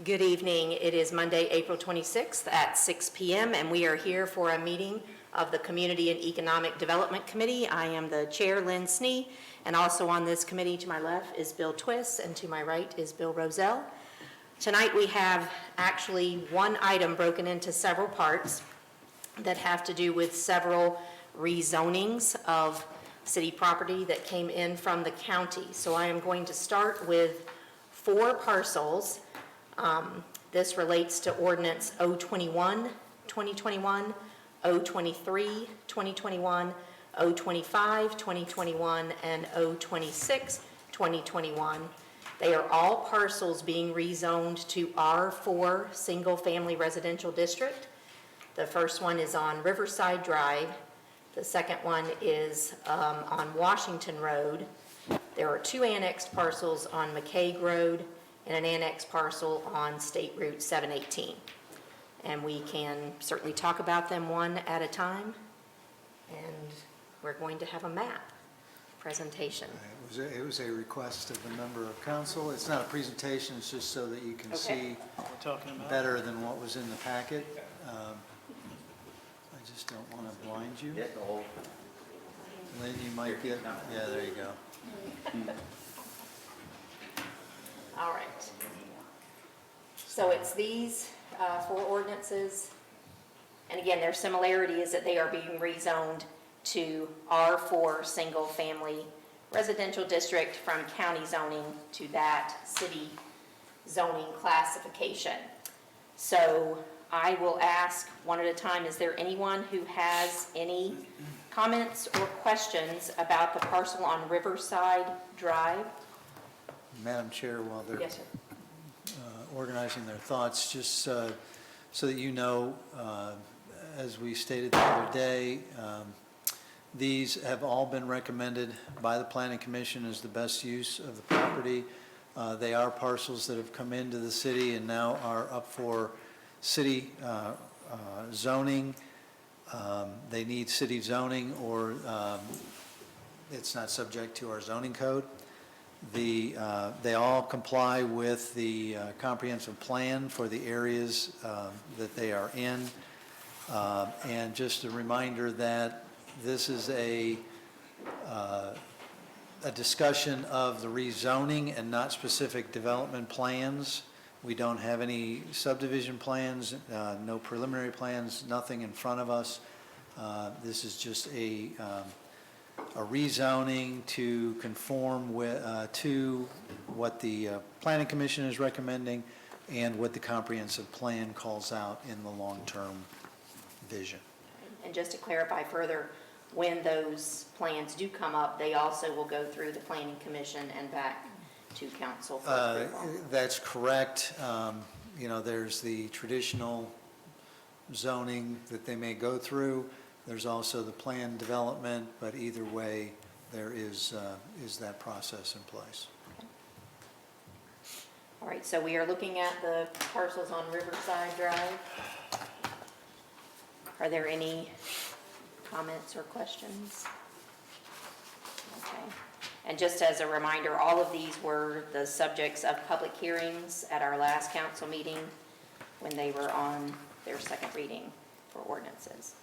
Good evening. It is Monday, April 26th at 6 p.m. and we are here for a meeting of the Community and Economic Development Committee. I am the chair, Lynn Snee, and also on this committee to my left is Bill Twist and to my right is Bill Roselle. Tonight we have actually one item broken into several parts that have to do with several rezonings of city property that came in from the county. So I am going to start with 4 parcels. This relates to ordinance 021, 2021, 023, 2021, 025, 2021, and 026, 2021. They are all parcels being rezoned to R4 single-family residential district. The first one is on Riverside Drive. The second one is on Washington Road. There are 2 annexed parcels on McCaig Road and an annexed parcel on State Route 718. And we can certainly talk about them one at a time. And we're going to have a map presentation. It was a request of a member of council. It's not a presentation, it's just so that you can see better than what was in the packet. I just don't want to blind you. Lynn, you might get, yeah, there you go. All right. So it's these 4 ordinances. And again, their similarity is that they are being rezoned to R4 single family residential district from county zoning to that city zoning classification. So I will ask one at a time, is there anyone who has any comments or questions about the parcel on Riverside Drive? Madam Chair, while they're Yes, sir. organizing their thoughts, just so that you know, as we stated the other day, these have all been recommended by the Planning Commission as the best use of the property. They are parcels that have come into the city and now are up for city zoning. They need city zoning or it's not subject to our zoning code. They all comply with the comprehensive plan for the areas that they are in. And just a reminder that this is a discussion of the rezoning and not specific development plans. We don't have any subdivision plans, no preliminary plans, nothing in front of us. This is just a rezoning to conform with to what the Planning Commission is recommending and what the comprehensive plan calls out in the long-term vision. And just to clarify further, when those plans do come up, they also will go through the Planning Commission and back to council for approval. That's correct. You know, there's the traditional zoning that they may go through. There's also the plan development, but either way, there is that process in place. Okay. All right, so we are looking at the parcels on Riverside Drive. Are there any comments or questions? Okay. And just as a reminder, all of these were the subjects of public hearings at our last council meeting when they were on their second reading for ordinances.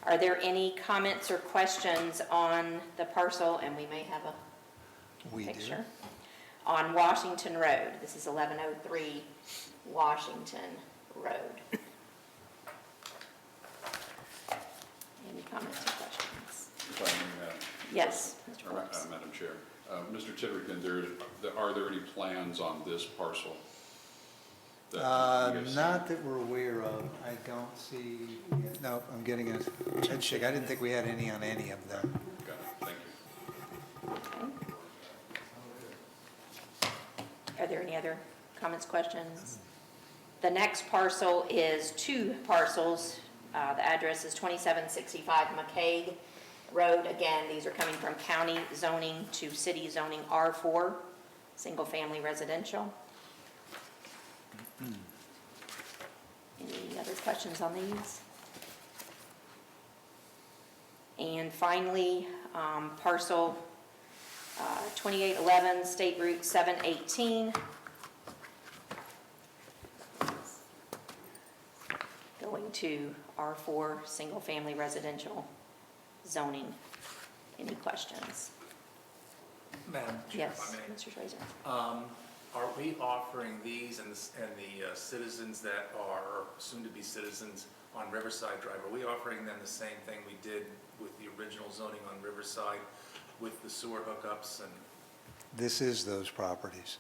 Are there any comments or questions on the parcel? And we may have a picture. On Washington Road. This is 1103 Washington Road. Any comments or questions? If I may, Yes, Mr. Brooks. Madam Chair. Mr. Titterican, are there any plans on this parcel? Not that we're aware of. I don't see. No, I'm getting a head shake. I didn't think we had any on any of them. Got it. Thank you. Okay. Are there any other comments, questions? The next parcel is 2 parcels. The address is 2765 McCaig Road. Again, these are coming from county zoning to city zoning R4, single family residential. Any other questions on these? And finally, parcel 2811 State Route 718. to R4 single-family residential zoning. Any questions? Madam Chair, Yes, if I may. Mr. Fraser. Are we offering these and the citizens that are soon-to-be citizens on Riverside Drive, are we offering them the same thing we did with the original zoning on Riverside with the sewer hookups and? This is those properties.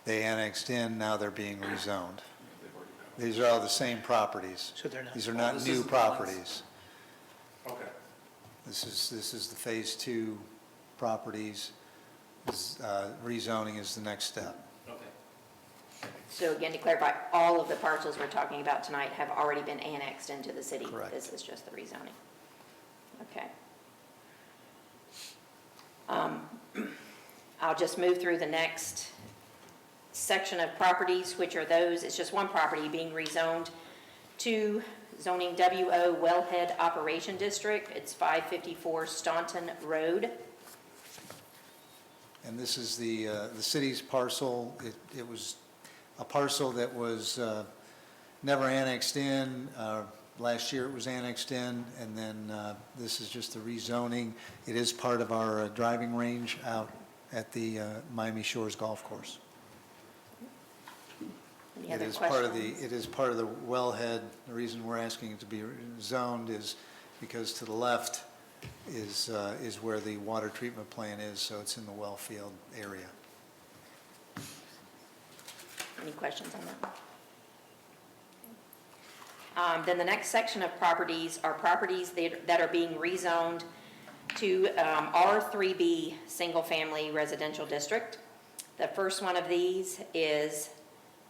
They annexed in, now they're being rezoned. They've already been. These are all the same properties. So they're not- These are Oh, not this new isn't the ones- properties. Okay. This is the Phase 2 properties. Rezoning is the next step. Okay. So again, to clarify, all of the parcels we're talking about tonight have already been annexed into the city. Correct. This is just the rezoning. Okay. I'll just move through the next section of properties, which are those, it's just one property being rezoned to zoning WO Wellhead Operation District. It's 554 Staunton Road. And this is the city's parcel. It was a parcel that was never annexed in. Last year it was annexed in, and then this is just the rezoning. It is part of our driving range out at the Miami Shores Golf Course. Any It other is part of questions? it is part of the wellhead. The reason we're asking it to be zoned is because to the left is where the water treatment plant is, so it's in the well field area. Any questions on that? Then the next section of properties are properties that are being rezoned to R3B Single Family Residential District. The first one of these is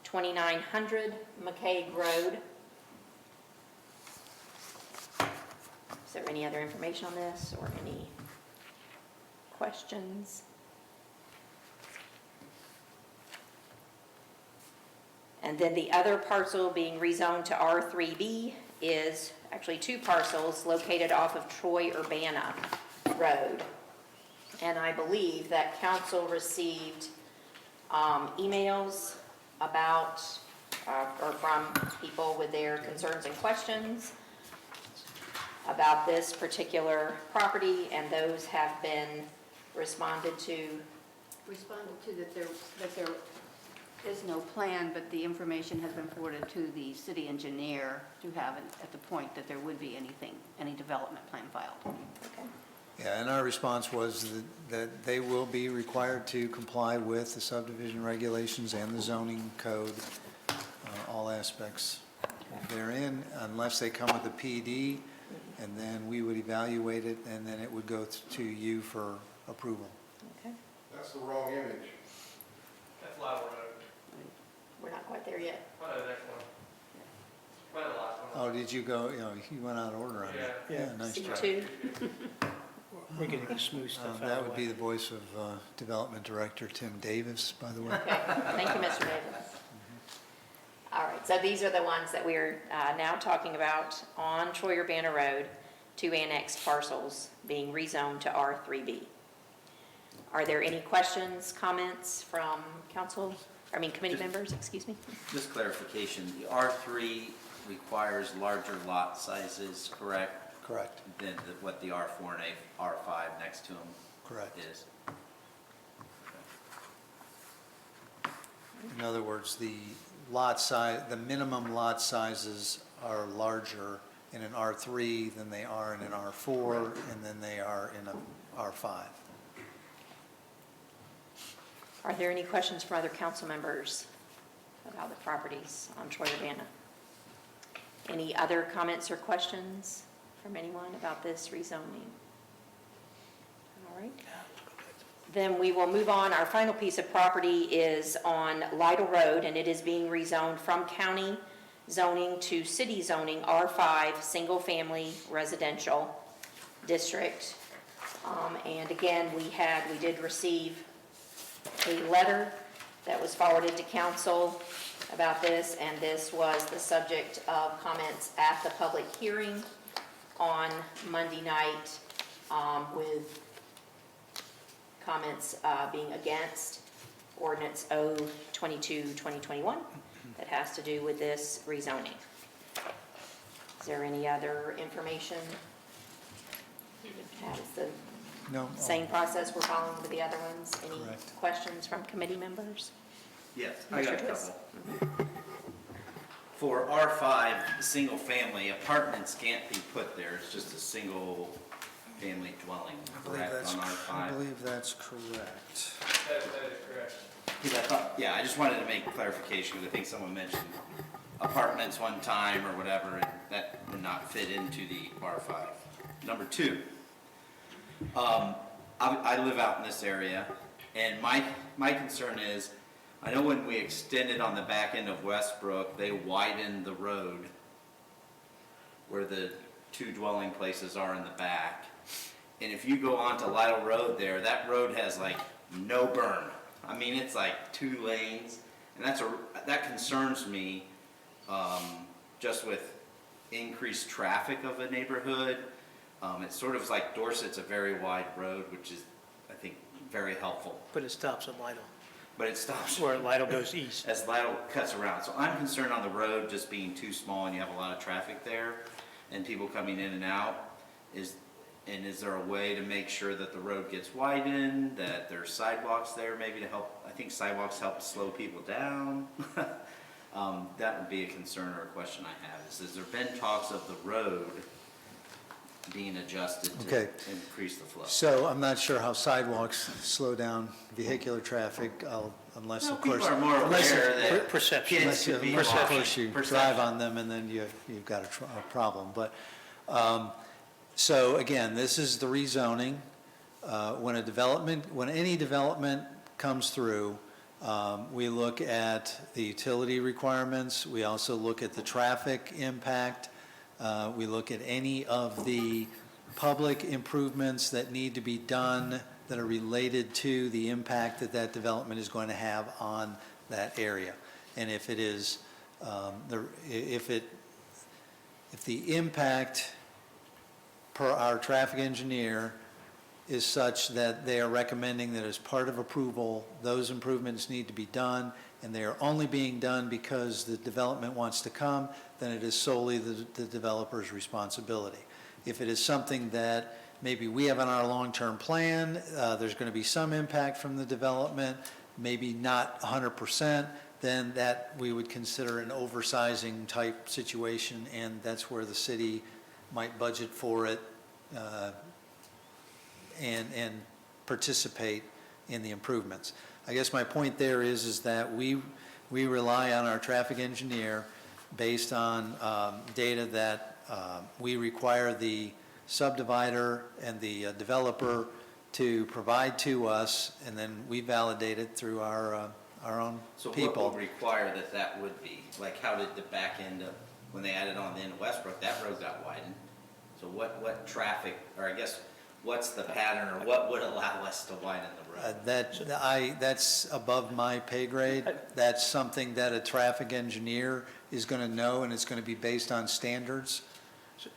2900 McCaig Road. Is there any other information on this or any questions? And then the other parcel being rezoned to R3B is actually two parcels located off of Troy Urbana Road. And I believe that council received emails about, or from people with their concerns and questions about this particular property, and those have been responded to. Responded to that there is no plan, but the information has been forwarded to the city engineer to have it at the point that there would be any development plan filed. Okay. Yeah, and our response was that they will be required to comply with the subdivision regulations and the zoning code, all aspects therein, unless they come with a PD, and then we would evaluate it, and then it would go to you for approval. Okay. That's the wrong image. That's Lyle Road. We're not quite there yet. Probably the next one. Probably the last one. Oh, did you go, you went out of order on that? Yeah. Yeah, nice job. C2. We're getting the smooth stuff out of the way. That would be the voice of Development Director Tim Davis, by the way. Okay, thank you, Mr. Davis. All right, so these are the ones that we're now talking about on Troy Urbana Road, two annexed parcels being rezoned to R3B. Are there any questions, comments from committee members, excuse me? Just clarification, the R3 requires larger lot sizes, correct? Correct, Than what the R4 and R5 next to them correct. is? In other words, the lot size, the minimum lot sizes are larger in an R3 than they are in an R4, and then they are in an R5. Are there any questions from other council members about the properties on Troy Urbana? Any other comments or questions from anyone about this rezoning? All right. Then we will move on. Our final piece of property is on Lytle Road, and it is being rezoned from county zoning to city zoning, R5, single-family residential district. And again, we did receive a letter that was forwarded to council about this, and this was the subject of comments at the public hearing on Monday night, with comments being against ordinance 022-2021 that has to do with this rezoning. Is there any other information? Has the No? same process we're following with the other ones? Any Correct. questions from committee members? Yes, I got a Mr. Twist? couple. For R5, single family, apartments can't be put there, it's just a single family dwelling, correct, on I R5? believe that's correct. That is correct. Because I thought, yeah, I just wanted to make clarification, because I think someone mentioned apartments one time or whatever, and that would not fit into the R5. Number two, I live out in this area, and my concern is, I know when we extended on the back end of Westbrook, they widened the road where the two dwelling places are in the back. And if you go onto Lytle Road there, that road has like no berm. I mean, it's like 2 lanes, and that concerns me, just with increased traffic of a neighborhood. It's sort of like Dorset's a very wide road, which is, I think, very helpful. But it stops at Lidle, But it stops where Lidle goes east. as Lidle cuts around. So I'm concerned on the road just being too small and you have a lot of traffic there and people coming in and out. Is there a way to make sure that the road gets widened, that there's sidewalks there maybe to help? I think sidewalks help slow people down. That would be a concern or a question I have. Has there been talks of the road being adjusted to Okay. increase the flow? So I'm not sure how sidewalks slow down vehicular traffic, unless, Well, of course. people are more unless- aware that Perception. kids could be Unless, of walking. course, you Perception. drive on them and then you've got a problem. But, so again, this is the rezoning. When any development comes through, we look at the utility requirements. We also look at the traffic impact. We look at any of the public improvements that need to be done that are related to the impact that that development is going to have on that area. And if it is, if the impact per our traffic engineer is such that they are recommending that as part of approval, those improvements need to be done, and they are only being done because the development wants to come, then it is solely the developer's responsibility. If it is something that maybe we have on our long-term plan, there's going to be some impact from the development, maybe not 100%, then that we would consider an oversizing type situation, and that's where the city might budget for it and participate in the improvements. I guess my point there is that we rely on our traffic engineer based on data that we require the subdivider and the developer to provide to us, and then we validate it through our own So what people. would require that would be? Like, how did the back end of, when they added on the end of Westbrook, that road got widened? So what traffic, or I guess, what's the pattern, or what would allow us to widen the road? That's above my pay grade. That's something that a traffic engineer is going to know, and it's going to be based on standards.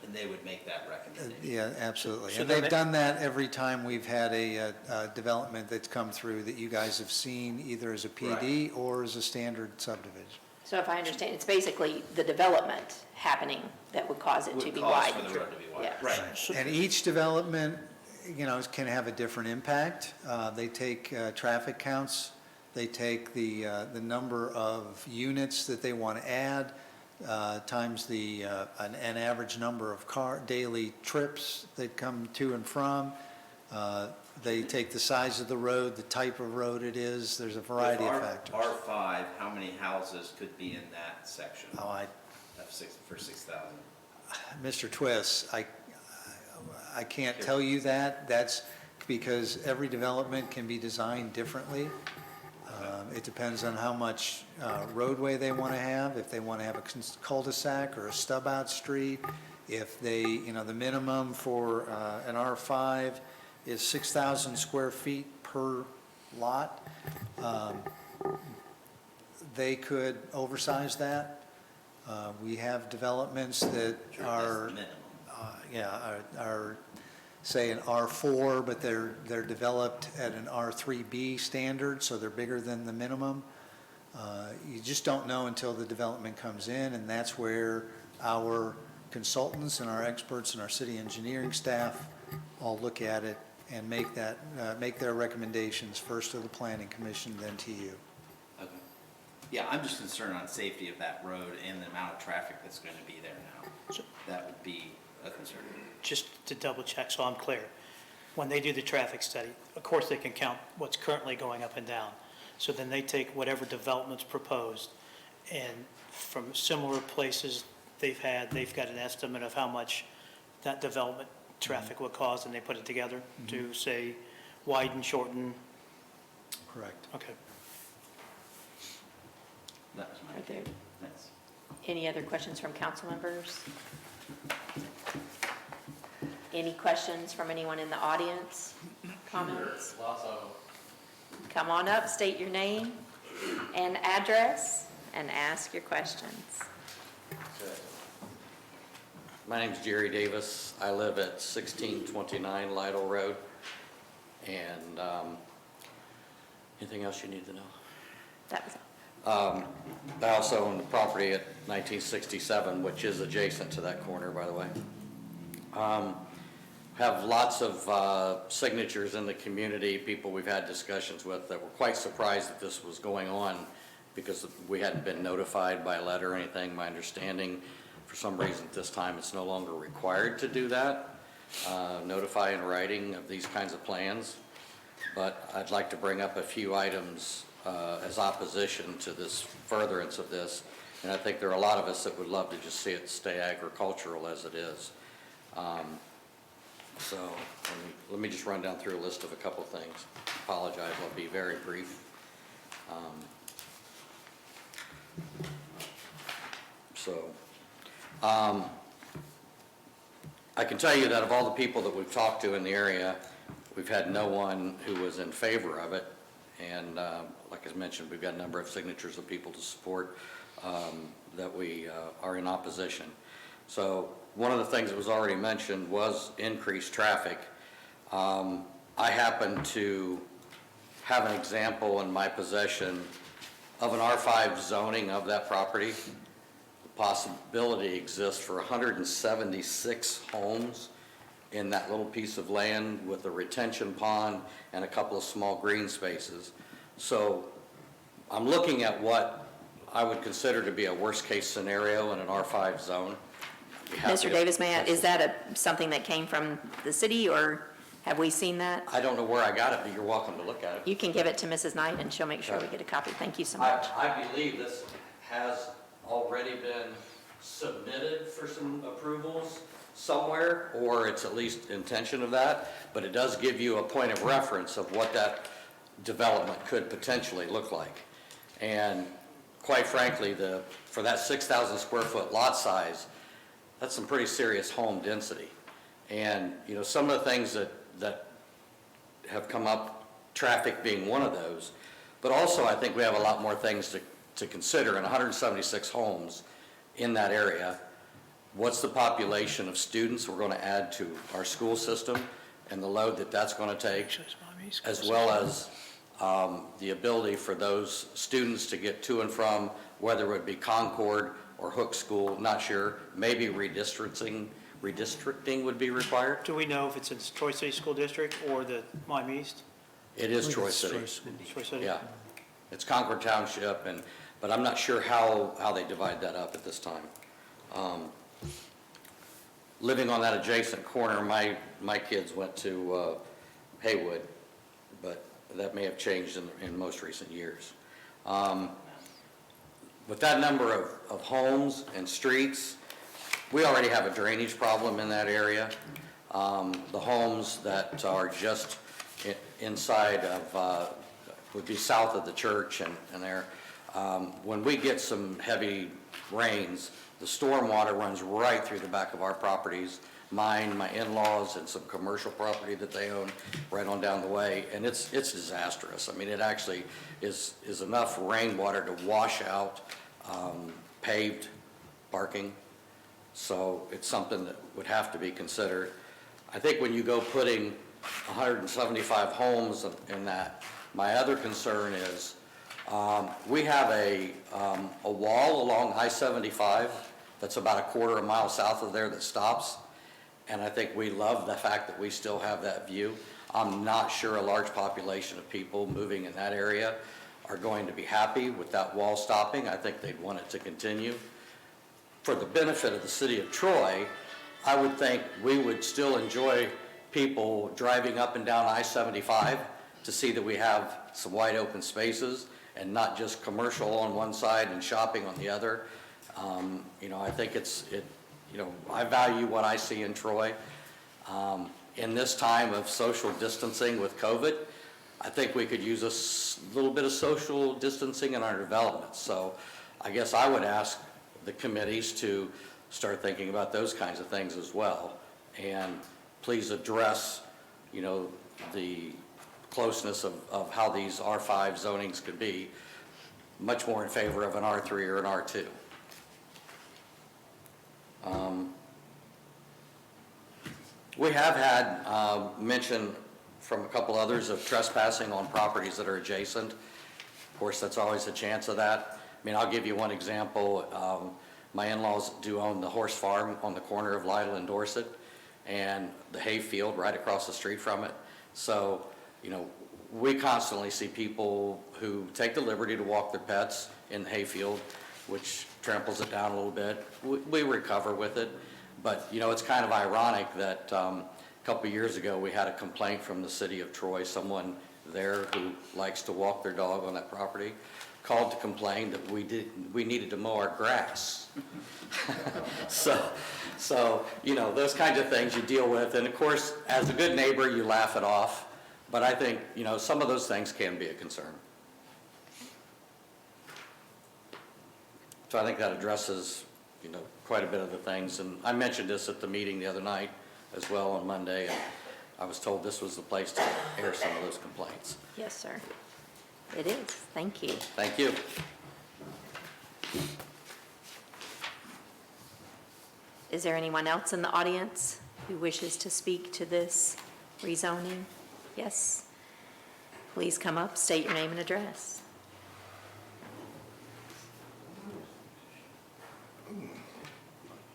And they would make that recommendation? Yeah, absolutely. So And then they've done that every time we've had a development that's come through that you guys have seen, either as a PD or as a standard subdivision. So if I understand, it's basically the development happening that would cause it to Would be cause widened. for the road to be widened, Yes. right. And each development, can have a different impact. They take traffic counts, they take the number of units that they want to add, times an average number of daily trips that come to and from. They take the size of the road, the type of road it is. There's a variety of factors. R5, how many houses could be in that section? Oh, For 6,000? Mr. Twist, I can't tell you that. That's because every development can be designed differently. It depends on how much roadway they want to have, if they want to have a cul-de-sac or a stub-out street, if they, the minimum for an R5 is 6,000 square feet per lot. They could oversize that. We have developments that Sure, are, that's the minimum. are, say, an R4, but they're developed at an R3B standard, so they're bigger than the minimum. You just don't know until the development comes in, and that's where our consultants and our experts and our city engineering staff all look at it and make their recommendations first to the planning commission, then to you. Okay. Yeah, I'm just concerned on safety of that road and the amount of traffic that's going to be there now. That would be a concern. Just to double check, so I'm clear. When they do the traffic study, of course, they can count what's currently going up and down. So then they take whatever development's proposed, and from similar places they've got an estimate of how much that development traffic will cause, and they put it together to, say, widen, shorten. Correct. Okay. That was my Are there Thanks. any other questions from council members? Any questions from anyone in the audience? Comments? Lots of Come on up, state your name and address, and ask your questions. My name's Jerry Davis. I live at 1629 Lytle Road. And anything else you need to know? That was all. I also own the property at 1967, which is adjacent to that corner, by the way. Have lots of signatures in the community, people we've had discussions with that were quite surprised that this was going on because we hadn't been notified by letter or anything. My understanding, for some reason at this time, it's no longer required to do that, notify in writing of these kinds of plans. But I'd like to bring up a few items as opposition to this furtherance of this. And I think there are a lot of us that would love to just see it stay agricultural as it is. So let me just run down through a list of a couple things. Apologize, I'll be very brief. I can tell you that of all the people that we've talked to in the area, we've had no one who was in favor of it. And like I mentioned, we've got a number of signatures of people to support that we are in opposition. So one of the things that was already mentioned was increased traffic. I happen to have an example in my possession of an R5 zoning of that property. The possibility exists for 176 homes in that little piece of land with a retention pond and a couple of small green spaces. So I'm looking at what I would consider to be a worst-case scenario in an R5 zone. Mr. Davis, is that something that came from the city, or have we seen that? I don't know where I got it, but you're welcome to look at it. You can give it to Mrs. Knight, and she'll make sure we get a copy. Thank you so much. I believe this has already been submitted for some approvals somewhere, or it's at least intention of that, but it does give you a point of reference of what that development could potentially look like. And quite frankly, for that 6,000 square foot lot size, that's some pretty serious home density. And, you know, some of the things that have come up, traffic being one of those, but also I think we have a lot more things to consider. In 176 homes in that area, what's the population of students we're going to add to our school system and the load that that's going to take, as well as the ability for those students to get to and from, whether it be Concord or Hook School, not sure, maybe redistricting would be required. Do we know if it's in Troy City School District or the Miami East? It is Troy City. Troy City? Yeah, it's Concord Township, but I'm not sure how they divide that up at this time. Living on that adjacent corner, my kids went to Haywood, but that may have changed in most recent years. With that number of homes and streets, we already have a drainage problem in that area. The homes that are just inside of, would be south of the church and there, when we get some heavy rains, the storm water runs right through the back of our properties, mine, my in-laws, and some commercial property that they own right on down the way, and it's disastrous. I mean, it actually is enough rainwater to wash out paved parking, so it's something that would have to be considered. I think when you go putting 175 homes in that, my other concern is we have a wall along I-75 that's about a quarter of a mile south of there that stops. And I think we love the fact that we still have that view. I'm not sure a large population of people moving in that area are going to be happy with that wall stopping. I think they'd want it to continue. For the benefit of the city of Troy, I would think we would still enjoy people driving up and down I-75 to see that we have some wide open spaces and not just commercial on one side and shopping on the other. I think I value what I see in Troy. In this time of social distancing with COVID, I think we could use a little bit of social distancing in our development. So I guess I would ask the committees to start thinking about those kinds of things as well. And please address, the closeness of how these R5 zonings could be much more in favor of an R3 or an R2. We have had mention from a couple others of trespassing on properties that are adjacent. Of course, that's always a chance of that. I mean, I'll give you one example. My in-laws do own the horse farm on the corner of Lytle and Dorset, and the hay field right across the street from it. So, we constantly see people who take the liberty to walk their pets in the hay field, which tramples it down a little bit. We recover with it. But, it's kind of ironic that a couple of years ago, we had a complaint from the city of Troy. Someone there who likes to walk their dog on that property called to complain that we needed to mow our grass. So, those kinds of things you deal with. And of course, as a good neighbor, you laugh it off. But I think, some of those things can be a concern. So I think that addresses, quite a bit of the things. And I mentioned this at the meeting the other night as well on Monday. And I was told this was the place to air some of those complaints. Yes, sir. It is. Thank you. Thank you. Is there anyone else in the audience who wishes to speak to this rezoning? Yes? Please come up, state your name and address.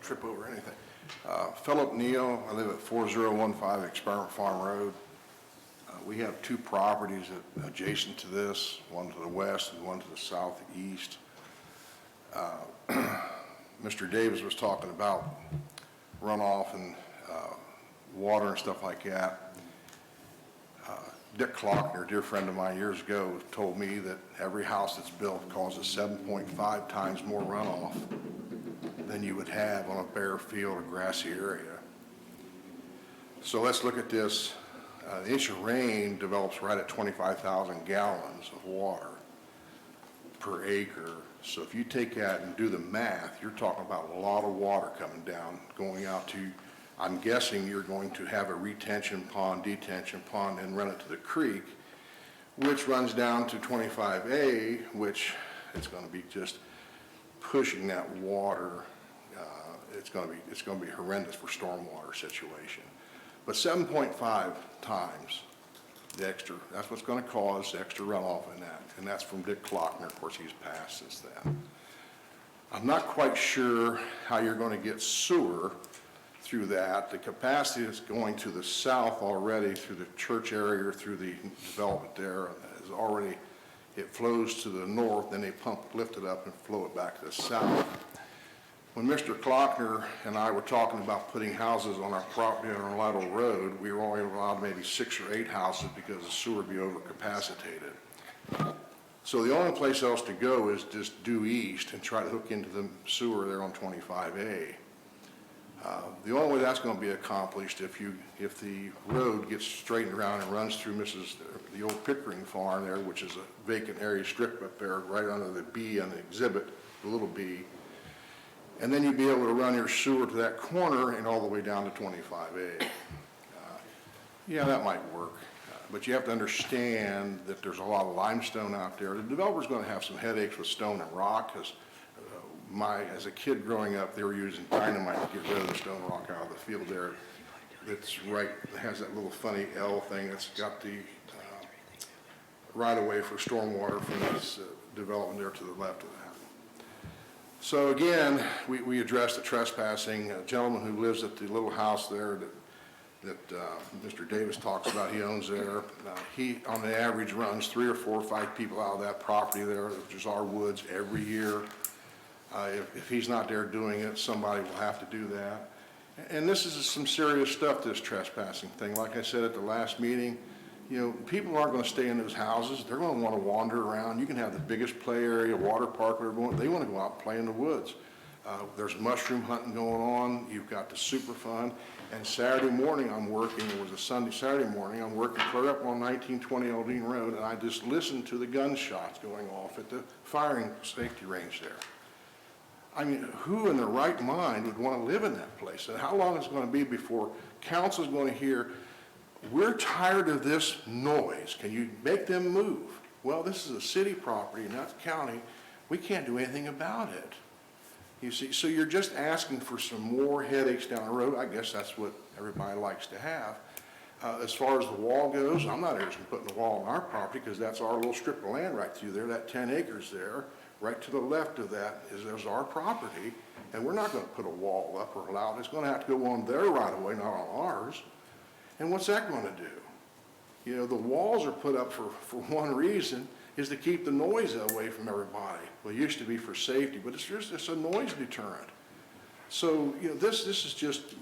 Trip over anything. Philip Neal, I live at 4015 Experiment Farm Road. We have two properties adjacent to this, one to the west and one to the southeast. Mr. Davis was talking about runoff and water and stuff like that. Dick Klockner, a dear friend of mine years ago, told me that every house that's built causes 7.5 times more runoff than you would have on a bare field or grassy area. So let's look at this. The inch of rain develops right at 25,000 gallons of water per acre. So if you take that and do the math, you're talking about a lot of water coming down, going out to, I'm guessing you're going to have a retention pond, detention pond, and run it to the creek, which runs down to 25A, which it's going to be just pushing that water. It's going to be horrendous for stormwater situation. But 7.5 times the extra, that's what's going to cause the extra runoff in that. And that's from Dick Klockner. Of course, he's passed since then. I'm not quite sure how you're going to get sewer through that. The capacity is going to the south already through the church area, through the development there. Is already, it flows to the north, then they lift it up and flow it back to the south. When Mr. Klockner and I were talking about putting houses on our property on Lytle Road, we were only allowed maybe 6 or 8 houses because the sewer would be overcapacitated. So the only place else to go is just due east and try to hook into the sewer there on 25A. The only way that's going to be accomplished if the road gets straightened around and runs through the old Pickering farm there, which is a vacant area strip up there right under the B on the exhibit, the little B. And then you'd be able to run your sewer to that corner and all the way down to 25A. Yeah, that might work. But you have to understand that there's a lot of limestone out there. The developer's going to have some headaches with stone and rock because as a kid growing up, they were using dynamite to get rid of the stone rock out of the field there. It's right, it has that little funny L thing that's got the right of way for stormwater from this development there to the left of that. So again, we addressed the trespassing. A gentleman who lives at the little house there that Mr. Davis talks about, he owns there. He, on the average, runs 3 or 4 or 5 people out of that property there, which is our woods, every year. If he's not there doing it, somebody will have to do that. And this is some serious stuff, this trespassing thing. Like I said at the last meeting, you know, people aren't going to stay in those houses. They're going to want to wander around. You can have the biggest play area, water park, whatever. They want to go out and play in the woods. There's mushroom hunting going on. You've got the super fun. And Saturday morning I'm working, it was a Saturday morning, I'm working clear up on 1920 Aldine Road, and I just listened to the gunshots going off at the firing safety range there. I mean, who in their right mind would want to live in that place? And how long is it going to be before council's going to hear, we're tired of this noise, can you make them move? Well, this is a city property, not county. We can't do anything about it. You see, so you're just asking for some more headaches down the road. I guess that's what everybody likes to have. As far as the wall goes, I'm not interested in putting a wall on our property because that's our little strip of land right through there, that 10 acres there. Right to the left of that is our property, and we're not going to put a wall up or allow it. It's going to have to go on their right of way, not on ours. And what's that going to do? You know, the walls are put up for one reason, is to keep the noise away from everybody. Well, it used to be for safety, but it's a noise deterrent. So, you know, this is just,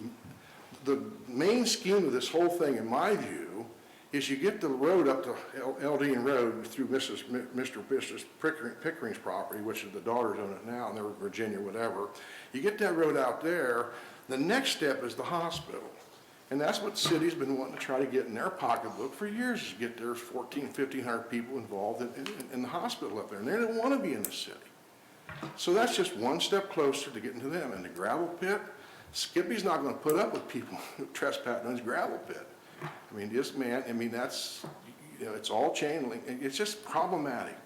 the main scheme of this whole thing, in my view, is you get the road up to Aldine Road through Mr. Pickering's property, which is the daughters own it now, and they're Virginia, whatever. You get that road out there, the next step is the hospital. And that's what the city's been wanting to try to get in their pocketbook for years, is get their 1,500 people involved in the hospital up there. And they don't want to be in the city. So that's just one step closer to getting to them. And the gravel pit, Skippy's not going to put up with people trespassing on his gravel pit. I mean, this man, I mean, that's, you know, it's all chain link. It's just problematic.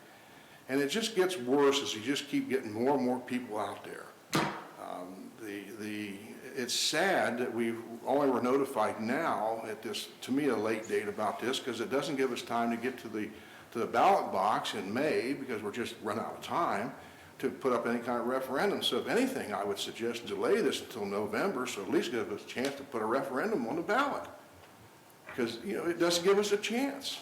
And it just gets worse as you just keep getting more and more people out there. It's sad that we only were notified now at this, to me, a late date about this, because it doesn't give us time to get to the ballot box in May, because we're just run out of time to put up any kind of referendum. So if anything, I would suggest delay this until November, so at least give us a chance to put a referendum on the ballot. Because, you know, it doesn't give us a chance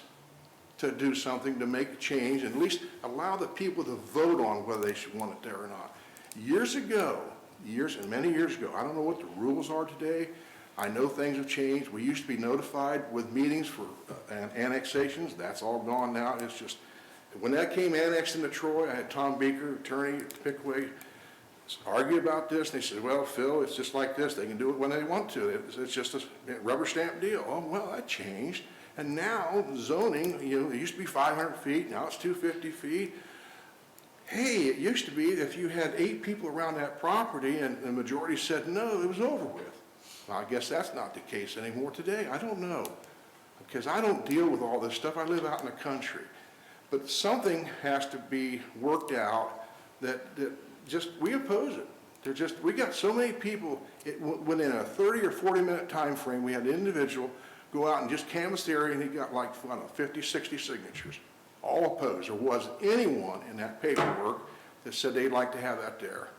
to do something to make a change, and at least allow the people to vote on whether they should want it there or not. Many years ago, I don't know what the rules are today. I know things have changed. We used to be notified with meetings for annexations. That's all gone now. It's just, when that came annexed into Troy, I had Tom Beaker, attorney at Pickaway, argue about this. And they said, well, Phil, it's just like this. They can do it when they want to. It's just a rubber stamp deal. Oh, well, that changed. And now zoning, you know, it used to be 500 feet. Now it's 250 feet. Hey, it used to be if you had 8 people around that property and the majority said no, it was over with. Well, I guess that's not the case anymore today. I don't know, because I don't deal with all this stuff. I live out in the country. But something has to be worked out that just, we oppose it. We got so many people, within a 30 or 40 minute time frame, we had an individual go out and just canvass the area, and he got like, I don't know, 50, 60 signatures. All opposed. There wasn't anyone in that paperwork that said they'd like to have that there.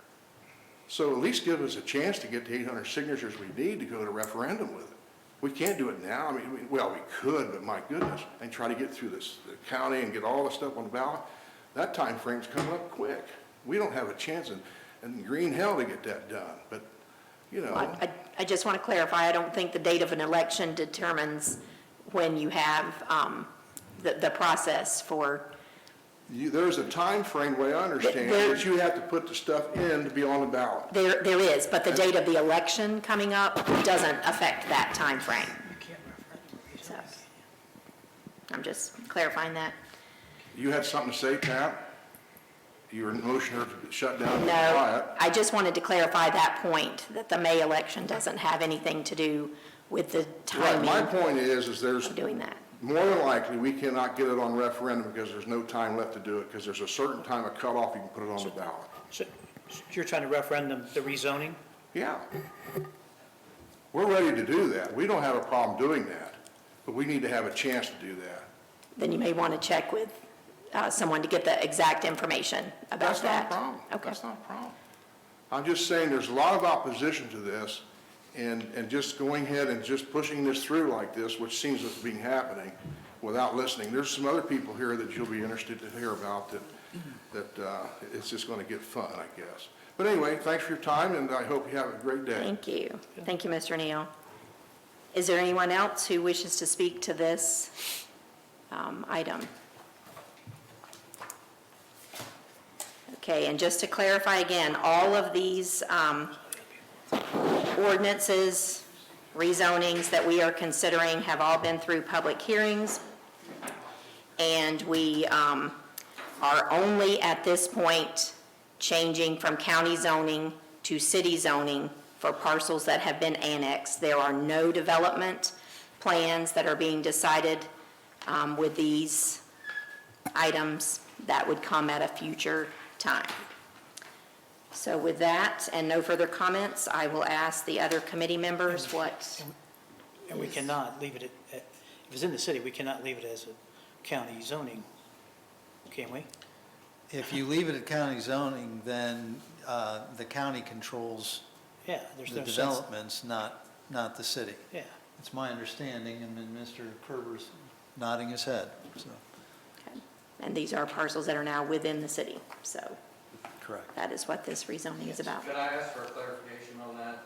So at least give us a chance to get the 800 signatures we need to go to referendum with it. We can't do it now. I mean, well, we could, but my goodness, and try to get through the county and get all the stuff on the ballot. That time frame's coming up quick. We don't have a chance in green hell to get that done. But, you know. I just want to clarify, I don't think the date of an election determines when you have the process for. There's a time frame, the way I understand it, that you have to put the stuff in to be on the ballot. There is, but the date of the election coming up doesn't affect that time frame. So, I'm just clarifying that. You had something to say, Pat? You were motioning her to shut down and be No, quiet. I just wanted to clarify that point, that the May election doesn't have anything to do with the timing My point is there's of doing that. more than likely we cannot get it on referendum because there's no time left to do it, because there's a certain time of cutoff you can put it on the ballot. So you're trying to referendum the rezoning? Yeah. We're ready to do that. We don't have a problem doing that, but we need to have a chance to do that. Then you may want to check with someone to get the exact information about That's that. not a problem. Okay. That's not a problem. I'm just saying, there's a lot of opposition to this, and just going ahead and just pushing this through like this, which seems to be happening, without listening. There's some other people here that you'll be interested to hear about that it's just going to get fun, I guess. But anyway, thanks for your time, and I hope you have a great day. Thank you. Thank you, Mr. Neal. Is there anyone else who wishes to speak to this item? Okay, and just to clarify again, all of these ordinances, rezonings that we are considering have all been through public hearings, and we are only at this point changing from county zoning to city zoning for parcels that have been annexed. There are no development plans that are being decided with these items. That would come at a future time. So with that, and no further comments, I will ask the other committee members what. And we cannot leave it at, if it's in the city, we cannot leave it as a county zoning, can we? If you leave it at county zoning, then the county controls Yeah, there's the no sense. developments, not the city. Yeah, It's my understanding, and then Mr. Kerber's nodding his head, so, Okay. And these are parcels that are now within the city, so correct. that is what this rezoning is about. Could I ask for a clarification on that?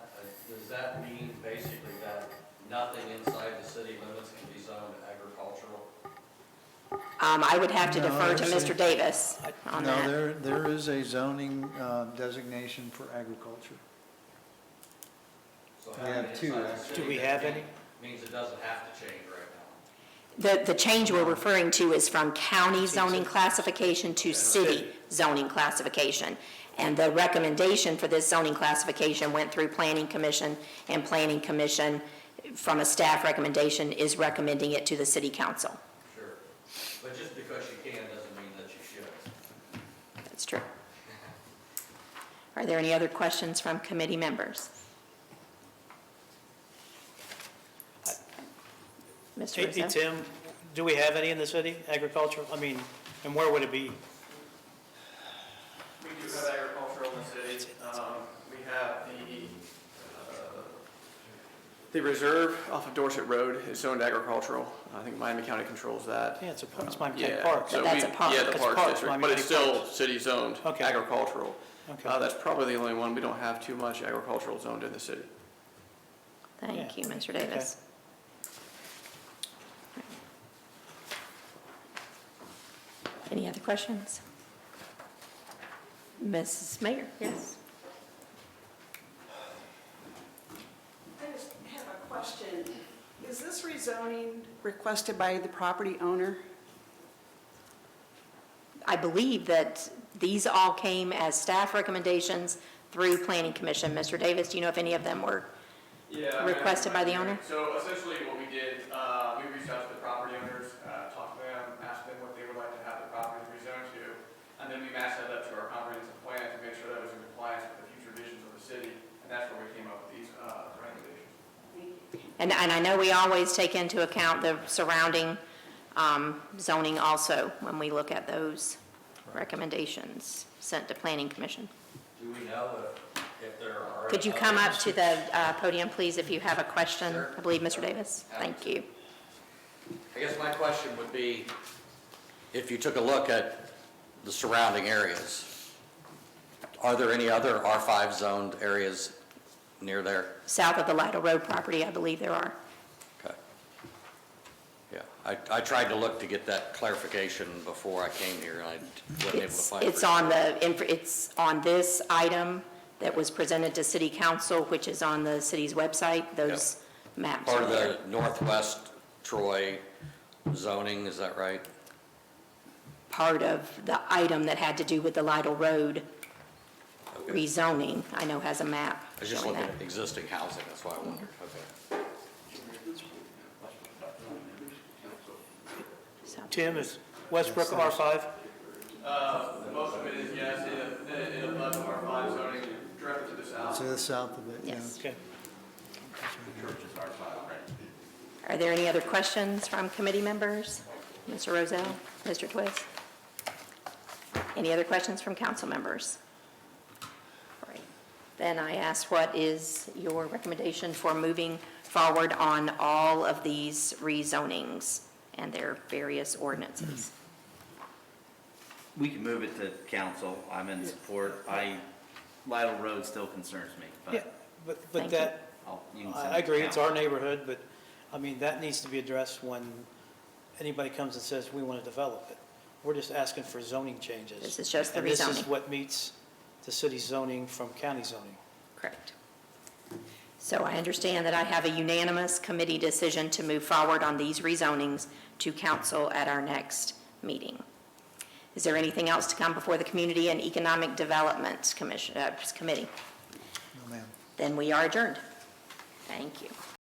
Does that mean basically that nothing inside the city limits can be zoned agricultural? I would have to No, defer to it's a- Mr. Davis on that. No, there is a zoning designation for agriculture. So We having have it two, inside the actually. city Do we have any? Means it doesn't have to change right now. The change we're referring to is from county zoning classification to city zoning classification. And the recommendation for this zoning classification went through Planning Commission, and Planning Commission, from a staff recommendation, is recommending it to the city council. Sure. But just because you can doesn't mean that you should. That's true. Are there any other questions from committee members? Mr. Hey, Rizzo? Tim, do we have any in the city, agricultural? I mean, and where would it be? We do have agricultural in the city. We have the reserve off of Dorset Road is zoned agricultural. I think Miami County controls that. Yeah, it's Miami County Yeah, Park. so That's we- a park. Yeah, the It's Parks park, District, Miami but it's County still Parks. city zoned Okay. agricultural. Okay. That's probably the only one. We don't have too much agricultural zoned in the city. Thank Yeah. you, Mr. Davis. Any other questions? Mrs. Mayor, yes? I just have a question. Is this rezoning requested by the property owner? I believe that these all came as staff recommendations through Planning Commission. Mr. Davis, do you know if any of them were requested by the owner? So essentially what we did, we reached out to the property owners, talked to them, asked them what they would like to have the properties rezoned to, and then we matched that up to our comprehensive plan to make sure that was in compliance with the future visions of the city, and that's where we came up with these recommendations. And I know we always take into account the surrounding zoning also when we look at those recommendations sent to Planning Commission. Do we know if there are? Could you come up to the podium, please, if you have a question? Sure. I believe, Mr. Davis. Thank you. I guess my question would be, if you took a look at the surrounding areas, are there any other R5 zoned areas near there? South of the Lytle Road property, I believe there are. Okay. Yeah, I tried to look to get that clarification before I came here, and I wasn't able to find it. It's on this item that was presented to City Council, which is on the city's website. Those maps Part are of there. the Northwest Troy zoning, is that right? Part of the item that had to do with the Lytle Road rezoning, I know has a map I was just showing looking that. at existing housing, that's why I wondered, okay. So- Tim, is Westbrook R5? Most of it is, yes, it abuts R5 zoning directly to the south. To the south of it, yeah. Yes. Okay. Are there any other questions from committee members? Mr. Rozell, Mr. Twist? Any other questions from council members? All right. Then I ask, what is your recommendation for moving forward on all of these rezonings and their various ordinances? We can move it to council. I'm in support. Lytle Road still concerns me, Yeah, but but Thank that, you can send I it to agree, it's our council. neighborhood, but, I mean, that needs to be addressed when anybody comes and says, we want to develop it. We're just asking for zoning changes. This is just the And this is rezoning. what meets the city zoning from county zoning. Correct. So I understand that I have a unanimous committee decision to move forward on these rezonings to council at our next meeting. Is there anything else to come before the Community and Economic Development Committee? No, ma'am. Then we are adjourned. Thank you.